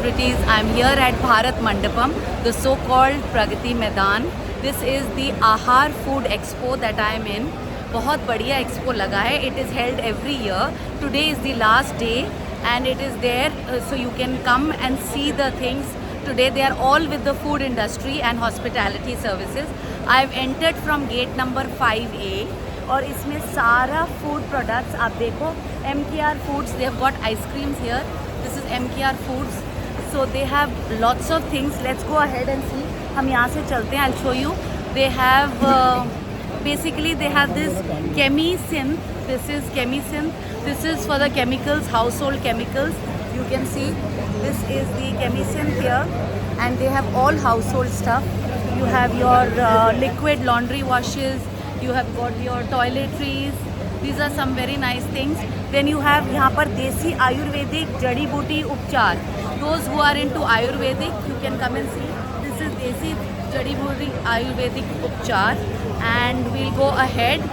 celebrities. I'm here at Bharat Mandapam, the so-called Pragati Maidan. This is the Ahar Food Expo that I am in. बहुत बढ़िया expo लगा है. It is held every year. Today is the last day and it is there, so you can come and see the things. Today they are all with the food industry and hospitality services. I've entered from gate number 5A और इसमें सारा food products आप देखो. MKR Foods, they have got ice creams here. This is MKR Foods. So they have lots of things. Let's go ahead and see. हम यहाँ से चलते हैं. I'll show you. They have basically they have this ChemiSynth. This is ChemiSynth. This is for the chemicals, household chemicals. You can see this is the ChemiSynth here, and they have all household stuff. You have your liquid laundry washes. You have got your toiletries. These are some very nice things. Then you have यहाँ पर देसी आयुर्वेदिक जड़ी बूटी उपचार. Those who are into Ayurvedic, you can come and see. This is देसी जड़ी बूटी आयुर्वेदिक उपचार, and we'll go ahead.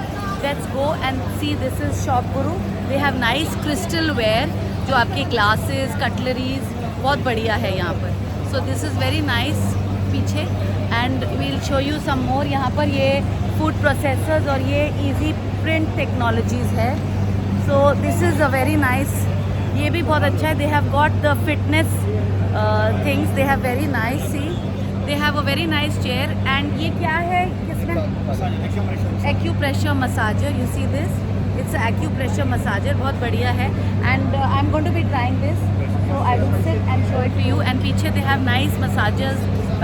Let's go and see. This is Shop Guru. They have nice crystal ware, जो आपके glasses, cutleries बहुत बढ़िया है यहाँ पर. So this is very nice पीछे, and we'll show you some more. यहाँ पर ये food processors और ये easy print technologies है. So this is a very nice. ये भी बहुत अच्छा है. They have got the fitness things. They have very nice. See, they have a very nice chair. And ये क्या है? किसमें? Acupressure massager. You see this? It's an acupressure massager. बहुत बढ़िया है. And I'm going to be trying this. So I will sit and show it to you. And पीछे they have nice massagers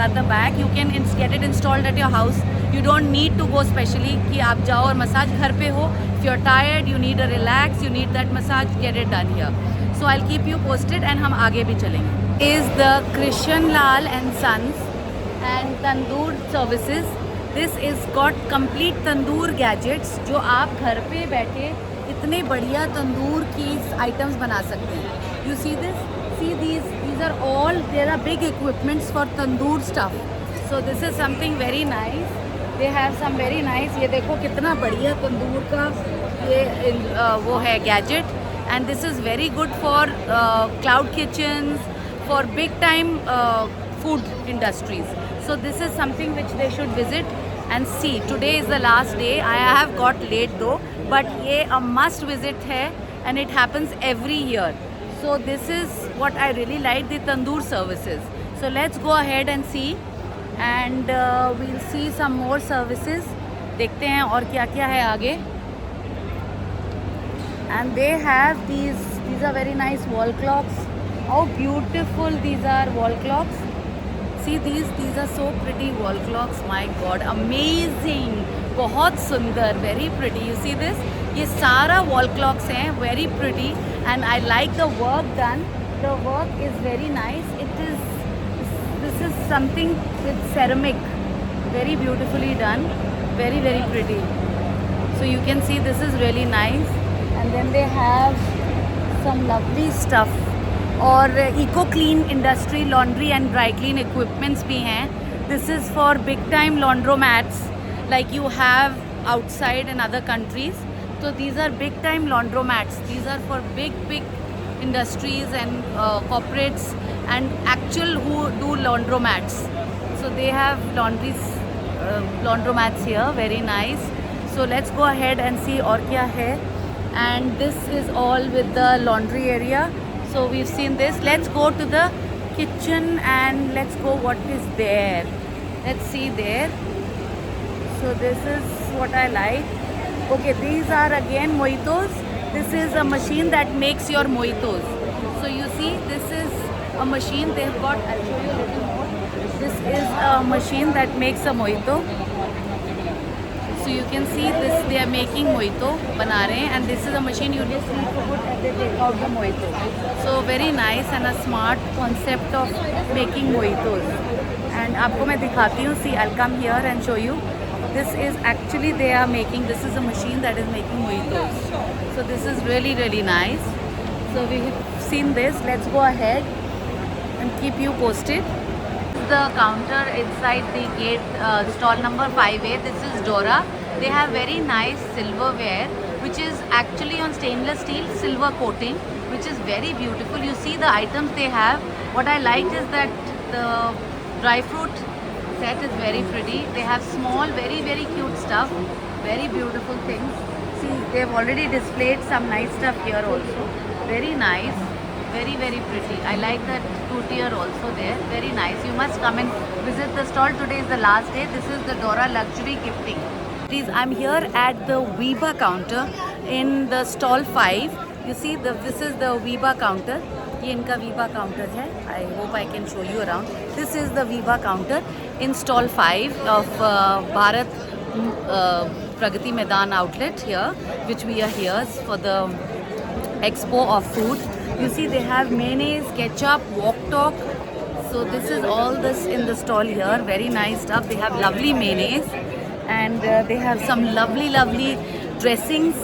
at the back. You can get it installed at your house. You don't need to go specially कि आप जाओ और massage घर पे हो. If you're tired, you need a relax, you need that massage, get it done here. So I'll keep you posted and हम आगे भी चलेंगे. Is the Krishan Lal and Sons and Tandoor Services. This is got complete tandoor gadgets जो आप घर पे बैठे इतने बढ़िया तंदूर की items बना सकते हैं. You see this? See these are all, there are big equipments for tandoor stuff. So this is something very nice. They have some very nice. ये देखो कितना बढ़िया तंदूर का ये वो है gadget. And this is very good for cloud kitchens, for big time food industries. So this is something which they should visit and see. Today is the last day. I have got late though, but ये a must visit है, and it happens every year. So this is what I really like, the tandoor services. So let's go ahead and see. And we'll see some more services. देखते हैं और क्या क्या है आगे. And they have these are very nice wall clocks. How beautiful these are wall clocks. See these are so pretty wall clocks. My God, amazing. बहुत सुंदर, very pretty. You see this? ये सारा wall clocks हैं, very pretty. And I like the work done. The work is very nice. This is something with ceramic, very beautifully done, very very pretty. So you can see this is really nice. And then they have some lovely stuff. और eco clean industry laundry and dry clean equipments भी हैं. This is for big time laundromats like you have outside in other countries. So these are big time laundromats. These are for big industries and corporates and actual who do laundromats. So they have laundromats here, very nice. So let's go ahead and see और क्या है. And this is all with the laundry area. So we've seen this. Let's go to the kitchen and let's go what is there. Let's see there. So this is what I like. Okay, these are again mojitos. This is a machine that makes your mojitos. So you see, this is a machine they have got. I'll show you a little more. This is a machine that makes a mojito. So you can see this, they are making mojito, बना रहे हैं, and this is a machine you just need to put and they take out the mojito. So very nice and a smart concept of making mojitos. And आपको मैं दिखाती हूँ. See, I'll come here and show you. This is actually they are making. This is a machine that is making mojitos. So this is really nice. So we have seen this. Let's go ahead and keep you posted. The counter inside the gate, stall number 5A. This is Dora. They have very nice silverware which is actually on stainless steel silver coating. which is very beautiful. You see the items they have. What I liked is that the dry fruit set is very pretty. They have small, very, very cute stuff. Very beautiful things. See, they've already displayed some nice stuff here also. Very nice. Very, very pretty. I like that two-tier also there. Very nice. You must come and visit the stall. Today is the last day. This is the Dora Luxury Gifting. Please, I'm here at the Weeba counter in the stall 5. You see, this is the Weeba counter. ये इनका Weeba counter है. I hope I can show you around. This is the Weeba counter in stall 5 of Bharat Pragati Maidan outlet here, which we are here for the expo of food. You see, they have mayonnaise, ketchup, wok talk. So this is all this in the stall here. Very nice stuff. They have lovely mayonnaise, and they have some lovely dressings,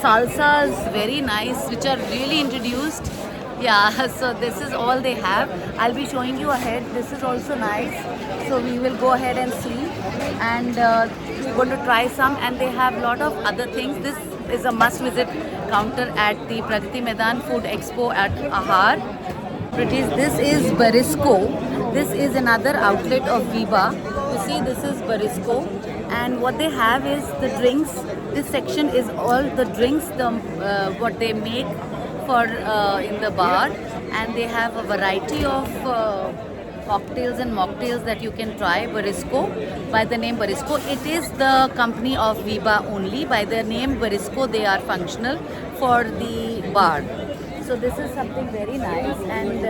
salsas, very nice, which are really introduced. Yeah, so this is all they have. I'll be showing you ahead. This is also nice. So we will go ahead and see, and we're going to try some, and they have a lot of other things. This is a must-visit counter at the Pragati Maidan Food Expo at Ahar. This is Barisco. This is another outlet of Weeba. You see, this is Barisco, and what they have is the drinks. This section is all the drinks, what they make for in the bar, and they have a variety of cocktails and mocktails that you can try. Barisco, by the name Barisco. It is the company of Weeba only. By the name Barisco, they are functional for the bar. So this is something very nice, and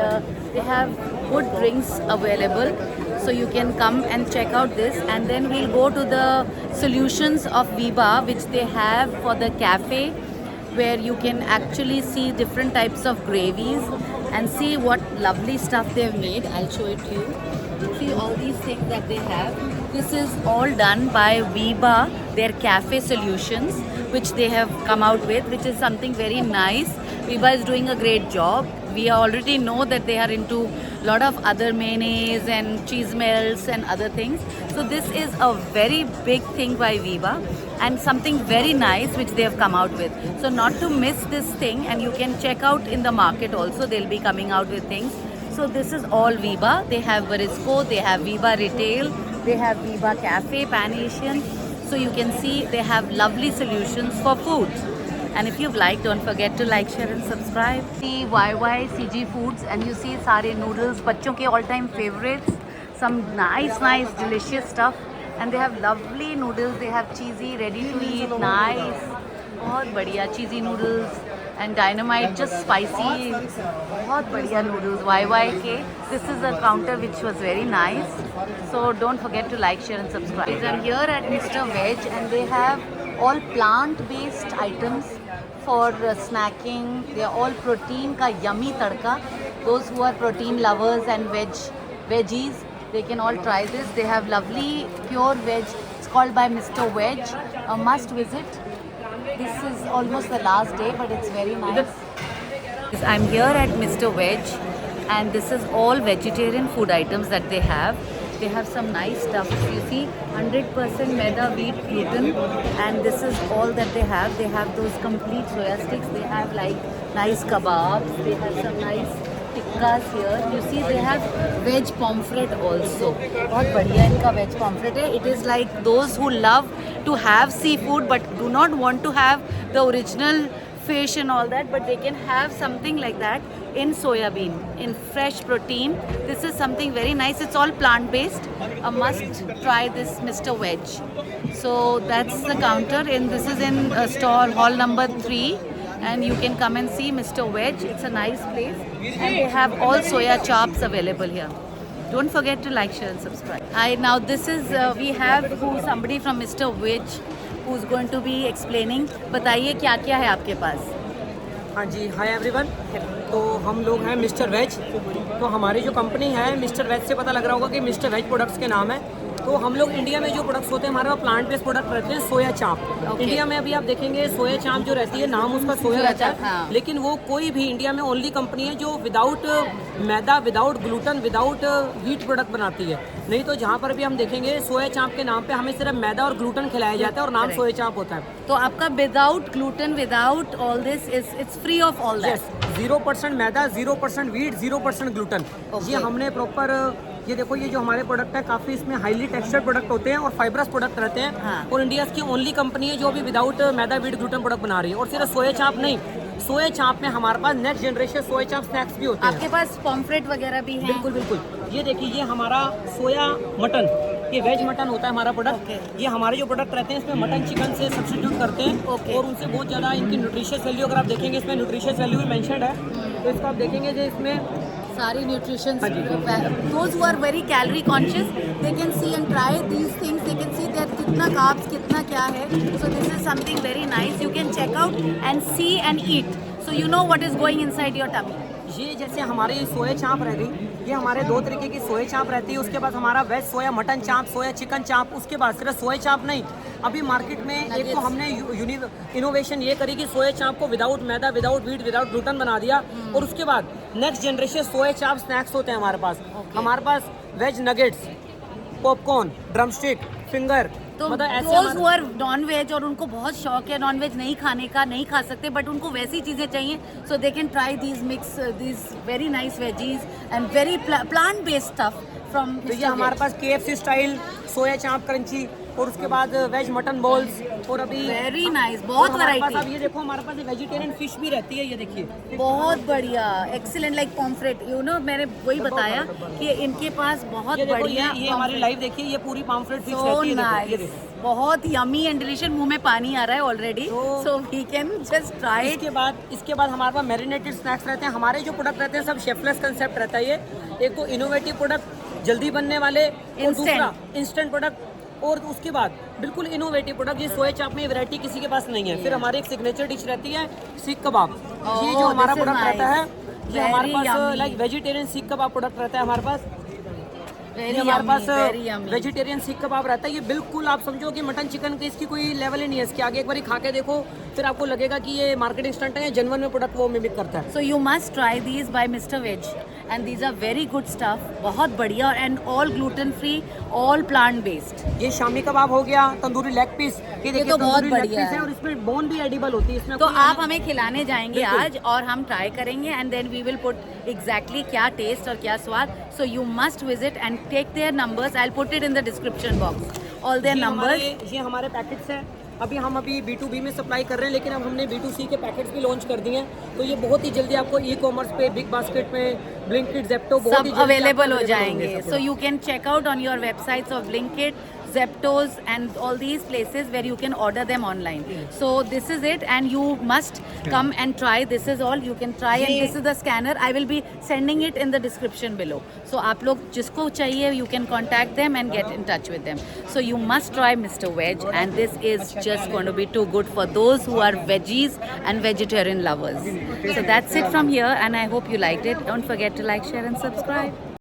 they have good drinks available. So you can come and check out this, and then we'll go to the solutions of Weeba, which they have for the cafe, where you can actually see different types of gravies and see what lovely stuff they've made. I'll show it to you. See all these things that they have. This is all done by Weeba, their cafe solutions, which they have come out with, which is something very nice. Weeba is doing a great job. We already know that they are into a lot of other mayonnaise and cheese melts and other things. So this is a very big thing by Weeba, and something very nice which they have come out with. So not to miss this thing, and you can check out in the market also. They'll be coming out with things. So this is all Weeba. They have Barisco, they have Weeba Retail, they have Weeba Cafe, Pan Asian. So you can see they have lovely solutions for food. And if you've liked, don't forget to like, share and subscribe. See YYCG Foods, and you see sare noodles, बच्चों के all-time favorites. Some nice delicious stuff, and they have lovely noodles. They have cheesy, ready to eat, nice, बहुत बढ़िया cheesy noodles, and dynamite, just spicy, बहुत बढ़िया noodles. YYK. This is a counter which was very nice. So don't forget to like, share and subscribe. I'm here at Mr. Veg, and they have all plant-based items for snacking. They are all protein ka yummy tadka. Those who are protein lovers and veggies, they can all try this. They have lovely pure veg. It's called by Mr. Veg. A must visit. This is almost the last day, but it's very nice. I'm here at Mr. Veg, and this is all vegetarian food items that they have. They have some nice stuff. You see, 100% maida, wheat, gluten, and this is all that they have. They have those complete soya sticks. They have like nice kebabs. They have some nice tikkas here. You see, they have veg pomfret also. बहुत बढ़िया इनका veg pomfret है. It is like those who love to have seafood but do not want to have the original fish and all that, but they can have something like that in soya bean, in fresh protein. This is something very nice. It's all plant based. A must try this Mr. Veg. So that's the counter, and this is in stall hall number 3, and you can come and see Mr. Veg. It's a nice place, and they have all soya chops available here. Don't forget to like, share and subscribe. Now this is we have somebody from Mr. Veg who's going to be explaining. बताइए क्या क्या है आपके पास? हाँ जी, hi everyone. तो हम लोग हैं मिस्टर वेज। तो हमारी जो कंपनी है मिस्टर वेज से पता लग रहा होगा कि मिस्टर वेज प्रोडक्ट्स के नाम है। तो हम लोग इंडिया में जो प्रोडक्ट्स होते हैं हमारे पास प्लांट बेस्ड प्रोडक्ट रहते हैं। सोया चाप इंडिया में अभी आप देखेंगे सोया चाप जो रहती है, नाम उसका सोया रहता है, हाँ। लेकिन वो कोई भी इंडिया में ओनली कंपनी है जो without maida, without gluten, without wheat product बनाती है। नहीं तो जहाँ पर भी हम देखेंगे सोया चाप के नाम पे हमें सिर्फ मैदा और ग्लूटन खिलाया जाता है और नाम सोया चाप होता है। तो आपका without gluten, without all this, it's free of all that. 0% maida, 0% wheat, 0% gluten. Okay. ये हमने प्रॉपर, ये देखो ये जो हमारे प्रोडक्ट है काफ़ी इसमें हाईली टेक्सचर्ड प्रोडक्ट होते हैं और फाइब्रस प्रोडक्ट रहते हैं। हाँ। और इंडिया की ओनली कंपनी है जो अभी विदाउट मैदा वीट ग्लूटन प्रोडक्ट बना रही है। और सिर्फ सोया चाप नहीं, सोया चाप में हमारे पास नेक्स्ट जनरेशन सोया चाप स्नैक्स भी होते हैं। आपके पास पॉम्फ्रेट वगैरह भी हैं? बिल्कुल बिल्कुल। ये देखिए ये हमारा सोया मटन, ये वेज मटन होता है हमारा प्रोडक्ट। Okay. ये हमारे जो प्रोडक्ट रहते हैं इसमें मटन चिकन से सब्स्टिट्यूट करते हैं। Okay. और उनसे बहुत ज़्यादा इनकी न्यूट्रिशियस वैल्यू, अगर आप देखेंगे इसमें न्यूट्रिशियस वैल्यू भी मेंशन्ड है, तो इसको आप देखेंगे जो इसमें सारी न्यूट्रिशन, हाँ जी। those who are very calorie conscious, they can see and try these things, they can see that कितना carbs, कितना क्या है. So this is something very nice, you can check out and see and eat, so you know what is going inside your tummy. ये जैसे हमारी सोया चाप रह गई, ये हमारे दो तरीके की सोया चाप रहती है। उसके बाद हमारा वेज सोया मटन चाप, सोया चिकन चाप। उसके बाद सिर्फ सोया चाप नहीं, अभी मार्केट में एक तो हमने इनोवेशन ये करी कि सोया चाप को without maida, without wheat, without gluten बना दिया। और उसके बाद नेक्स्ट जनरेशन सोया चाप स्नैक्स होते हैं हमारे पास। हमारे पास veg nuggets, popcorn, drumstick, finger, तो मतलब ऐसे those हमारे- who are non-veg और उनको बहुत शौक है नॉन-वेज नहीं खाने का, नहीं खा सकते, बट उनको वैसी चीज़ें चाहिए, so they can try these mix, these very nice veggies and very plant-based stuff from तो ये Mr. हमारे Veg. पास KFC स्टाइल सोया चाप क्रंची, और उसके बाद वेज मटन बॉल्स, और अभी Very nice, और बहुत हमारे पास वैरायटी, अब ये देखो हमारे पास वेजिटेरियन फिश भी रहती है। ये देखिए बहुत बढ़िया, excellent, like pomfret, you know मैंने वही बताया कि इनके पास बहुत ये देखो, बढ़िया ये हमारी लाइव देखिए, ये पूरी पॉम्फ्रेट फिश so रहती है। देखो, ये nice, देखो। बहुत यमी एंड डिलीशियस, मुंह में पानी आ रहा है ऑलरेडी, तो- so we can just try it. इसके बाद हमारे पास मैरिनेटेड स्नैक्स रहते हैं। हमारे जो प्रोडक्ट रहते हैं सब शेफलेस कंसेप्ट रहता है। ये एक तो इनोवेटिव प्रोडक्ट, जल्दी बनने वाले, और Instant. दूसरा इंस्टेंट प्रोडक्ट, और उसके बाद बिल्कुल इनोवेटिव प्रोडक्ट। ये सोया चाप में वैरायटी किसी के पास नहीं है। फिर हमारी एक सिग्नेचर डिश रहती है सीख कबाब। Oh, ये जो हमारा this is प्रोडक्ट रहता है, nice. ये हमारे Very पास yummy. लाइक वेजिटेरियन सीख कबाब प्रोडक्ट रहता है हमारे पास। Very ये हमारे yummy, पास very yummy. वेजिटेरियन सीख कबाब रहता है। ये बिल्कुल आप समझो कि मटन चिकन की इसकी कोई लेवल ही नहीं है। इसके आगे एक बार खा के देखो, फिर आपको लगेगा कि ये मार्केटिंग स्टंट है या जनवन में प्रोडक्ट वो मिमिक करता है। So you must try these by Mr. Veg, and these are very good stuff, बहुत बढ़िया, and all gluten free, all plant based. ये शामी कबाब हो गया, तंदूरी लेग पीस, ये देखिए तो बहुत तंदूरी लेग बढ़िया पीस है, है। और इसमें बोन भी एडिबल होती है। इसमें तो कोई आप अलग- हमें खिलाने जाएंगे बिल्कुल। आज, और हम ट्राई करेंगे, and then we will put exactly क्या टेस्ट और क्या स्वाद. So you must visit and take their numbers, I will put it in the description box, all their numbers. ये हमारे पैकेट्स हैं। हम अभी B2B में सप्लाई कर रहे हैं, लेकिन अब हमने B2C के पैकेट्स भी लॉन्च कर दिए हैं। तो ये बहुत ही जल्दी आपको ई-कॉमर्स पे, बिग बास्केट में, ब्लिंकिट, ज़ेप्टो बहुत ही सब जल्दी अवेलेबल आपको हो जाएंगे. सब so you can check out on your websites of Blinkit, Zeptos, and all these places where you can order them online. So this is it, and you must come and try. This is all you can try, and this is the scanner. I will be sending it in the description below. So आप लोग जिसको चाहिए, you can contact them and get in touch with them. So you must try Mr. Veg, and this is just going to be too good for those who are veggies and vegetarian lovers. So that's it from here, and I hope you liked it. Don't forget to like, share, and subscribe.